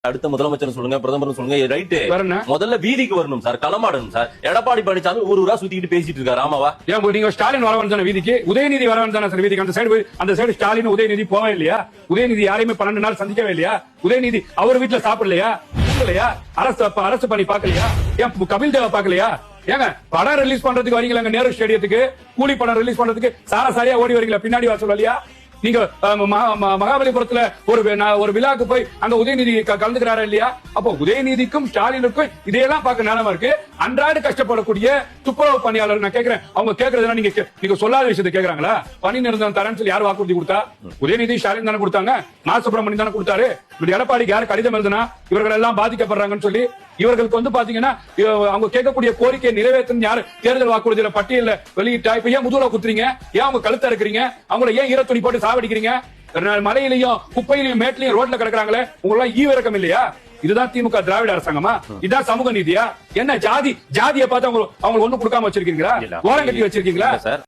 அடுத்த முதலமைச்சர் சொல்லுங்க, பிரதமர் சொல்லுங்க, ரைட்டு. முதல்ல வீதிக்கு வரணும் சார், களமாடணும் சார். எடப்பாடி பழனிசாமி ஊரா சுத்திட்டு பேசிட்டு இருக்காரு. ஆமாவா? ஏன் நீங்க ஸ்டாலின் வர வந்தான வீதிக்கு, உதயநிதி வர வந்தான சார் வீதிக்கு? அந்த சைடு ஸ்டாலின் உதயநிதி போவே இல்லையா? உதயநிதி யாரையுமே 12 நாள் சந்திக்கவே இல்லையா? உதயநிதி அவர் வீட்டுல சாப்பிடலையா? அரசு பணி பாக்கலையா? ஏன் கபில் தேவ பாக்கலையா? ஏங்க படம் ரிலீஸ் பண்றதுக்கு வரீங்களா நேரு ஸ்டேடியத்துக்கு? கூலி படம் ரிலீஸ் பண்றதுக்கு சாரியா ஓடி வரீங்களா? பின்னாடி வர சொல்லலையா? நீங்க மகாபலிபுரத்துல ஒரு விழாக்கு போய் அங்க உதயநிதி கலந்துக்கிறாரா இல்லையா? அப்போ உதயநிதிக்கும் ஸ்டாலினுக்கும் இதையெல்லாம் பார்க்க நிலைமை இருக்கு. அன்றாடு கஷ்டப்படக்கூடிய துப்புரவு பணியாளர் நான் கேட்கிறேன், அவங்க கேட்கறதுனா நீங்க சொல்லாத விஷயத்தை கேட்கறாங்களா? பணி நிரந்தரம் தரேன்னு சொல்லி யார் வாக்குறுதி கொடுத்தா? உதயநிதி ஸ்டாலின் தானே கொடுத்தாங்க, மா சுப்பிரமணியன் தானே கொடுத்தாரு. எடப்பாடிக்கு யாரு கடிதம் எழுதுனா இவர்கள் எல்லாம் பாதிக்கப்படுறாங்கன்னு சொல்லி இவர்களுக்கு வந்து பாத்தீங்கன்னா அவங்க கேட்கக்கூடிய கோரிக்கையை நிறைவேற்றும் யாரு தேர்தல் வாக்குறுதியில பட்டியல வெளியிட்டா? இப்ப ஏன் முதுகுல குத்துறீங்க? ஏன் அவங்க கழுத்த இருக்கிறீங்க? அவங்களை ஏன் ஈரத்துணி போட்டு சாவடிக்கிறீங்க? மலையிலையும் குப்பையிலையும் மேட்லயும் ரோட்ல கிடக்குறாங்களே, உங்களெல்லாம் ஈவிரக்கம் இல்லையா? இதுதான் திமுக திராவிட அரசாங்கமா? இதுதான் சமூக நீதியா? என்ன ஜாதியை பார்த்து அவங்க ஒண்ணு கொடுக்காம வச்சிருக்கீங்களா? ஓரம் கட்டி வச்சிருக்கீங்களா?